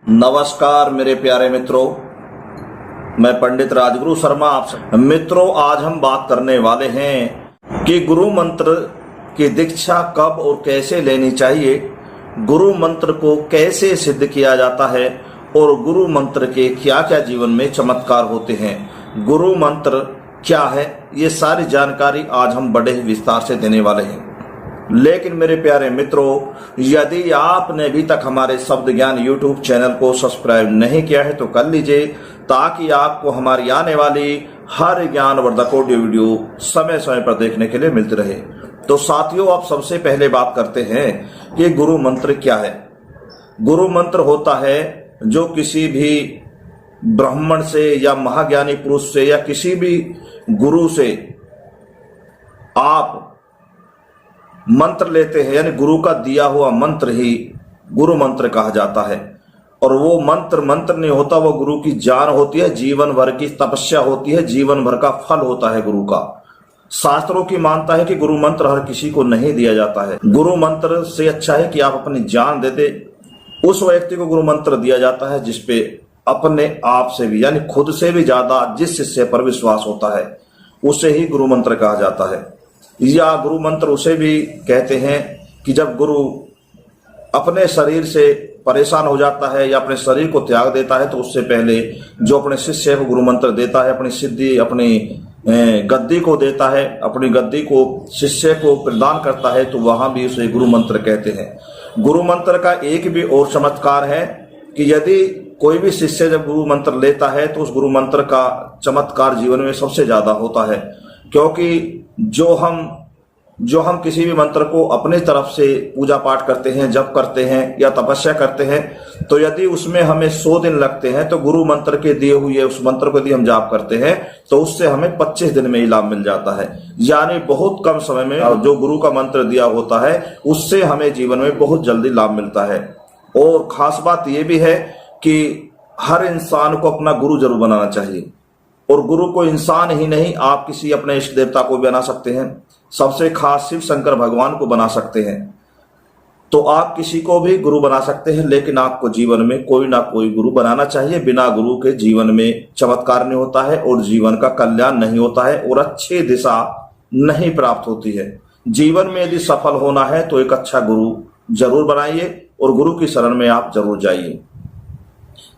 नमस्कार मेरे प्यारे मित्रों, मैं पंडित राजगुरु शर्मा आपसे। मित्रों, आज हम बात करने वाले हैं कि गुरु मंत्र की दीक्षा कब और कैसे लेनी चाहिए, गुरु मंत्र को कैसे सिद्ध किया जाता है और गुरु मंत्र के क्या क्या जीवन में चमत्कार होते हैं, गुरु मंत्र क्या है, ये सारी जानकारी आज हम बड़े ही विस्तार से देने वाले हैं। लेकिन मेरे प्यारे मित्रों, यदि आपने अभी तक हमारे शब्द ज्ञान यूट्यूब चैनल को सब्सक्राइब नहीं किया है तो कर लीजिए, ताकि आपको हमारी आने वाली हर ज्ञानवर्धक ऑडियो वीडियो समय समय पर देखने के लिए मिलती रहे। तो साथियों, आप सबसे पहले बात करते हैं कि गुरु मंत्र क्या है। गुरु मंत्र होता है जो किसी भी ब्राह्मण से या महाज्ञानी पुरुष से या किसी भी गुरु से आप मंत्र लेते हैं, यानी गुरु का दिया हुआ मंत्र ही गुरु मंत्र कहा जाता है। और वो मंत्र नहीं होता, वो गुरु की जान होती है, जीवन भर की तपस्या होती है, जीवन भर का फल होता है गुरु का। शास्त्रों की मानता है कि गुरु मंत्र हर किसी को नहीं दिया जाता है। गुरु मंत्र से अच्छा है कि आप अपनी जान दे दे। उस व्यक्ति को गुरु मंत्र दिया जाता है जिसपे अपने आप से भी यानी खुद से भी ज्यादा जिस शिष्य पर विश्वास होता है, उसे ही गुरु मंत्र कहा जाता है। या गुरु मंत्र उसे भी कहते हैं कि जब गुरु अपने शरीर से परेशान हो जाता है या अपने शरीर को त्याग देता है, तो उससे पहले जो अपने शिष्य को गुरु मंत्र देता है, अपनी सिद्धि, अपनी गद्दी को देता है, अपनी गद्दी को शिष्य को प्रदान करता है, तो वहां भी उसे गुरु मंत्र कहते हैं। गुरु मंत्र का एक भी और चमत्कार है कि यदि कोई भी शिष्य जब गुरु मंत्र लेता है तो उस गुरु मंत्र का चमत्कार जीवन में सबसे ज्यादा होता है। क्योंकि जो हम किसी भी मंत्र को अपनी तरफ से पूजा पाठ करते हैं, जप करते हैं या तपस्या करते हैं, तो यदि उसमें हमें 100 दिन लगते हैं, तो गुरु मंत्र के दिए हुए उस मंत्र को यदि हम जाप करते हैं तो उससे हमें 25 दिन में ही लाभ मिल जाता है। यानी बहुत कम समय में जो गुरु का मंत्र दिया होता है उससे हमें जीवन में बहुत जल्दी लाभ मिलता है। और खास बात यह भी है कि हर इंसान को अपना गुरु जरूर बनाना चाहिए। और गुरु को इंसान ही नहीं, आप किसी अपने इष्ट देवता को बना सकते हैं, सबसे खास शिव शंकर भगवान को बना सकते हैं। तो आप किसी को भी गुरु बना सकते हैं, लेकिन आपको जीवन में कोई ना कोई गुरु बनाना चाहिए। बिना गुरु के जीवन में चमत्कार नहीं होता है और जीवन का कल्याण नहीं होता है और अच्छी दिशा नहीं प्राप्त होती है। जीवन में यदि सफल होना है तो एक अच्छा गुरु जरूर बनाइए और गुरु की शरण में आप जरूर जाइए।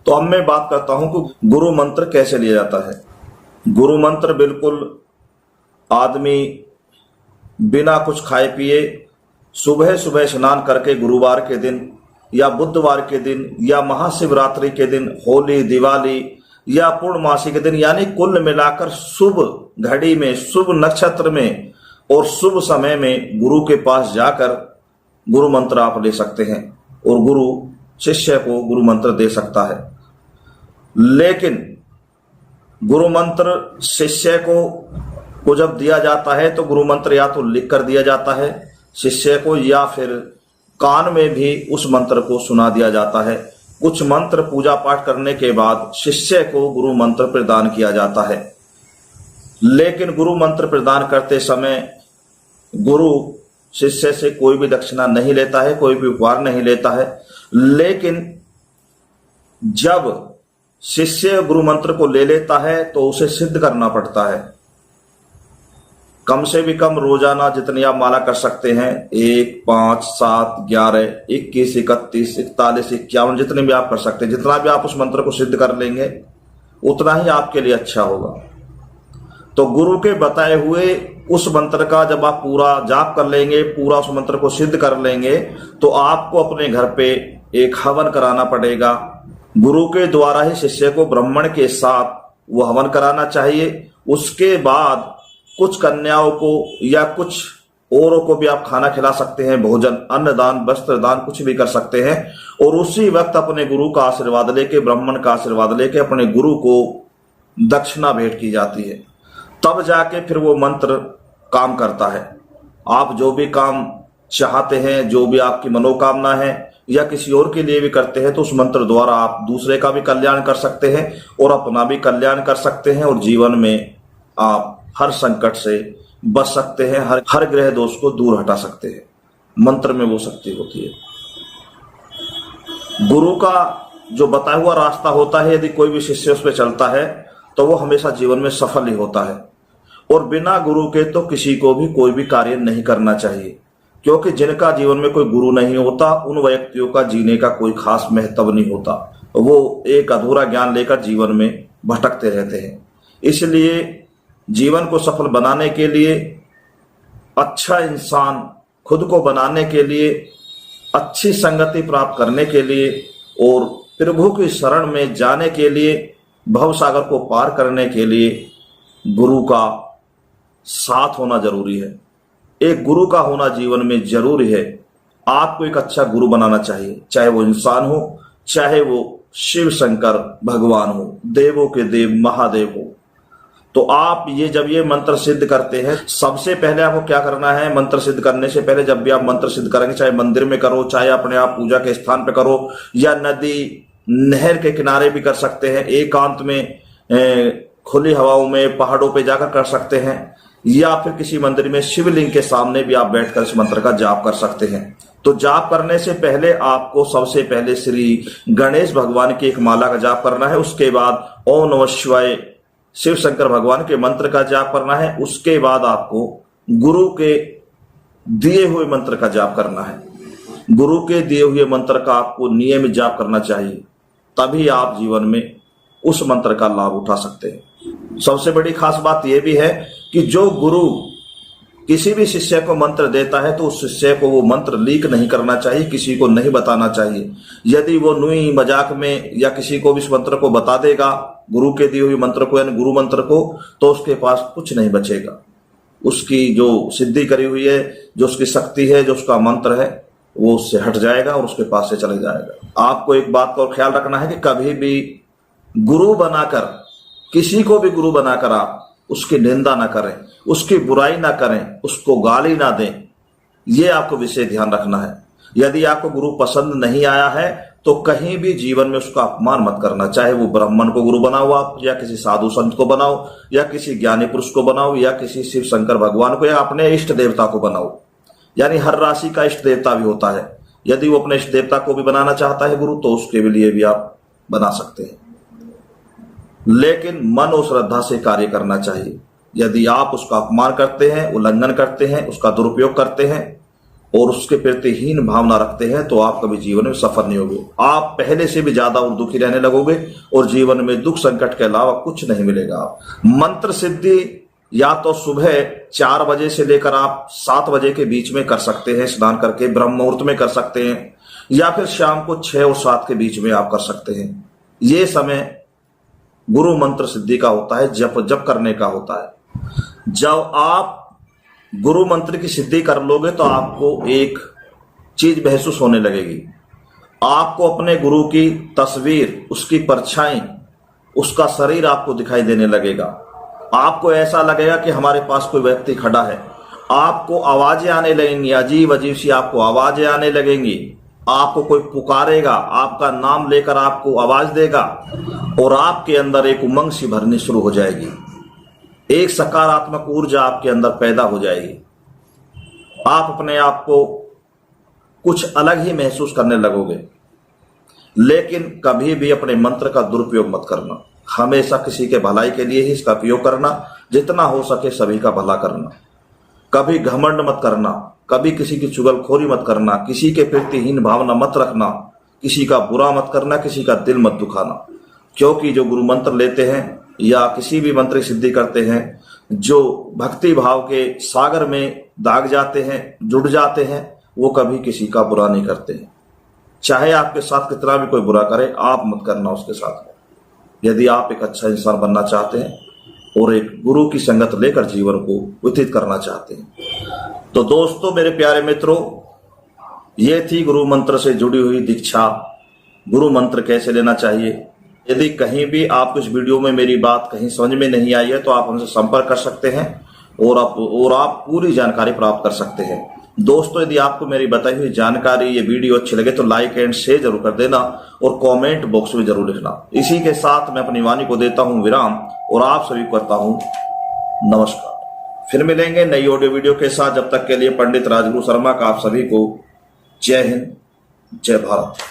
तो अब मैं बात करता हूं कि गुरु मंत्र कैसे लिया जाता है। गुरु मंत्र बिल्कुल आदमी बिना कुछ खाए पिए सुबह सुबह स्नान करके गुरुवार के दिन या बुधवार के दिन या महाशिवरात्रि के दिन, होली, दिवाली या पूर्णमासी के दिन, यानी कुल मिलाकर शुभ घड़ी में, शुभ नक्षत्र में और शुभ समय में गुरु के पास जाकर गुरु मंत्र आप ले सकते हैं और गुरु शिष्य को गुरु मंत्र दे सकता है। लेकिन गुरु मंत्र शिष्य को जब दिया जाता है तो गुरु मंत्र या तो लिख कर दिया जाता है शिष्य को, या फिर कान में भी उस मंत्र को सुना दिया जाता है। कुछ मंत्र पूजा पाठ करने के बाद शिष्य को गुरु मंत्र प्रदान किया जाता है। लेकिन गुरु मंत्र प्रदान करते समय गुरु शिष्य से कोई भी दक्षिणा नहीं लेता है, कोई भी उपहार नहीं लेता है। लेकिन जब शिष्य गुरु मंत्र को ले लेता है तो उसे सिद्ध करना पड़ता है। कम से भी कम रोजाना जितनी आप माला कर सकते हैं, 1, 5, 7, 11, 21, 31, 41, 51, जितने भी आप कर सकते हैं, जितना भी आप उस मंत्र को सिद्ध कर लेंगे उतना ही आपके लिए अच्छा होगा। तो गुरु के बताए हुए उस मंत्र का जब आप पूरा जाप कर लेंगे, पूरा उस मंत्र को सिद्ध कर लेंगे, तो आपको अपने घर पे एक हवन कराना पड़ेगा। गुरु के द्वारा ही शिष्य को ब्राह्मण के साथ वो हवन कराना चाहिए। उसके बाद कुछ कन्याओं को या कुछ औरों को भी आप खाना खिला सकते हैं, भोजन, अन्नदान, वस्त्र दान, कुछ भी कर सकते हैं। और उसी वक्त अपने गुरु का आशीर्वाद लेके, ब्राह्मण का आशीर्वाद लेके अपने गुरु को दक्षिणा भेंट की जाती है। तब जाके फिर वो मंत्र काम करता है। आप जो भी काम चाहते हैं, जो भी आपकी मनोकामना है या किसी और के लिए भी करते हैं, तो उस मंत्र द्वारा आप दूसरे का भी कल्याण कर सकते हैं और अपना भी कल्याण कर सकते हैं और जीवन में आप हर संकट से बच सकते हैं, हर ग्रह दोष को दूर हटा सकते हैं। मंत्र में वो शक्ति होती है। गुरु का जो बताया हुआ रास्ता होता है, यदि कोई भी शिष्य उस पर चलता है तो वो हमेशा जीवन में सफल ही होता है। और बिना गुरु के तो किसी को भी कोई भी कार्य नहीं करना चाहिए, क्योंकि जिनका जीवन में कोई गुरु नहीं होता उन व्यक्तियों का जीने का कोई खास महत्व नहीं होता, वो एक अधूरा ज्ञान लेकर जीवन में भटकते रहते हैं। इसलिए जीवन को सफल बनाने के लिए, अच्छा इंसान खुद को बनाने के लिए, अच्छी संगति प्राप्त करने के लिए और प्रभु की शरण में जाने के लिए, भवसागर को पार करने के लिए गुरु का साथ होना जरूरी है। एक गुरु का होना जीवन में जरूरी है। आपको एक अच्छा गुरु बनाना चाहिए, चाहे वो इंसान हो, चाहे वो शिव शंकर भगवान हो, देवों के देव महादेव हो। तो आप जब ये मंत्र सिद्ध करते हैं, सबसे पहले आपको क्या करना है, मंत्र सिद्ध करने से पहले जब भी आप मंत्र सिद्ध करेंगे, चाहे मंदिर में करो, चाहे अपने आप पूजा के स्थान पे करो, या नदी नहर के किनारे भी कर सकते हैं, एकांत में खुली हवाओं में पहाड़ों पे जाकर कर सकते हैं, या फिर किसी मंदिर में शिवलिंग के सामने भी आप बैठकर इस मंत्र का जाप कर सकते हैं। तो जाप करने से पहले आपको सबसे पहले श्री गणेश भगवान की एक माला का जाप करना है। उसके बाद ओम नमः शिवाय शिव शंकर भगवान के मंत्र का जाप करना है। उसके बाद आपको गुरु के दिए हुए मंत्र का जाप करना है। गुरु के दिए हुए मंत्र का आपको नियमित जाप करना चाहिए, तभी आप जीवन में उस मंत्र का लाभ उठा सकते हैं। सबसे बड़ी खास बात यह भी है कि जो गुरु किसी भी शिष्य को मंत्र देता है तो उस शिष्य को वो मंत्र लीक नहीं करना चाहिए, किसी को नहीं बताना चाहिए। यदि वो नुई मजाक में या किसी को भी इस मंत्र को बता देगा, गुरु के दिए हुए मंत्र को यानी गुरु मंत्र को, तो उसके पास कुछ नहीं बचेगा। उसकी जो सिद्धि करी हुई है, जो उसकी शक्ति है, जो उसका मंत्र है, वो उससे हट जाएगा और उसके पास से चले जाएगा। आपको एक बात का और ख्याल रखना है कि कभी भी गुरु बनाकर, किसी को भी गुरु बनाकर आप उसकी निंदा ना करें, उसकी बुराई ना करें, उसको गाली ना दें। ये आपको विशेष ध्यान रखना है। यदि आपको गुरु पसंद नहीं आया है तो कहीं भी जीवन में उसका अपमान मत करना, चाहे वो ब्राह्मण को गुरु बनाओ आप, या किसी साधु संत को बनाओ, या किसी ज्ञानी पुरुष को बनाओ, या किसी शिव शंकर भगवान को, या अपने इष्ट देवता को बनाओ। यानी हर राशि का इष्ट देवता भी होता है। यदि वो अपने इष्ट देवता को भी बनाना चाहता है गुरु, तो उसके लिए भी आप बना सकते हैं, लेकिन मन और श्रद्धा से कार्य करना चाहिए। यदि आप उसका अपमान करते हैं, उल्लंघन करते हैं, उसका दुरुपयोग करते हैं और उसके प्रति हीन भावना रखते हैं, तो आप कभी जीवन में सफल नहीं होगे। आप पहले से भी ज्यादा और दुखी रहने लगोगे और जीवन में दुख संकट के अलावा कुछ नहीं मिलेगा। मंत्र सिद्धि या तो सुबह 4 बजे से लेकर आप 7 बजे के बीच में कर सकते हैं, स्नान करके ब्रह्म मुहूर्त में कर सकते हैं, या फिर शाम को 6 और 7 के बीच में आप कर सकते हैं। ये समय गुरु मंत्र सिद्धि का होता है, जप करने का होता है। जब आप गुरु मंत्र की सिद्धि कर लोगे तो आपको एक चीज महसूस होने लगेगी। आपको अपने गुरु की तस्वीर, उसकी परछाई, उसका शरीर आपको दिखाई देने लगेगा। आपको ऐसा लगेगा कि हमारे पास कोई व्यक्ति खड़ा है। आपको आवाजें आने लगेंगी, अजीब अजीब सी आपको आवाजें आने लगेंगी। आपको कोई पुकारेगा, आपका नाम लेकर आपको आवाज देगा और आपके अंदर एक उमंग सी भरनी शुरू हो जाएगी। एक सकारात्मक ऊर्जा आपके अंदर पैदा हो जाएगी। आप अपने आप को कुछ अलग ही महसूस करने लगोगे। लेकिन कभी भी अपने मंत्र का दुरुपयोग मत करना। हमेशा किसी के भलाई के लिए ही इसका उपयोग करना, जितना हो सके सभी का भला करना। कभी घमंड मत करना, कभी किसी की चुगलखोरी मत करना, किसी के प्रति हीन भावना मत रखना, किसी का बुरा मत करना, किसी का दिल मत दुखाना। क्योंकि जो गुरु मंत्र लेते हैं या किसी भी मंत्र की सिद्धि करते हैं, जो भक्ति भाव के सागर में दाग जाते हैं, जुड़ जाते हैं, वो कभी किसी का बुरा नहीं करते हैं। चाहे आपके साथ कितना भी कोई बुरा करे, आप मत करना उसके साथ। यदि आप एक अच्छा इंसान बनना चाहते हैं और एक गुरु की संगत लेकर जीवन को व्यतीत करना चाहते हैं। तो दोस्तों, मेरे प्यारे मित्रों, ये थी गुरु मंत्र से जुड़ी हुई दीक्षा। गुरु मंत्र कैसे लेना चाहिए। यदि कहीं भी आपको इस वीडियो में मेरी बात कहीं समझ में नहीं आई है तो आप हमसे संपर्क कर सकते हैं और आप पूरी जानकारी प्राप्त कर सकते हैं। दोस्तों, यदि आपको मेरी बताई हुई जानकारी, ये वीडियो अच्छी लगे तो लाइक एंड शेयर जरूर कर देना और कमेंट बॉक्स में जरूर लिखना। इसी के साथ मैं अपनी वाणी को देता हूं विराम और आप सभी को करता हूं नमस्कार। फिर मिलेंगे नई ऑडियो वीडियो के साथ। जब तक के लिए पंडित राजगुरु शर्मा का आप सभी को जय हिंद, जय भारत।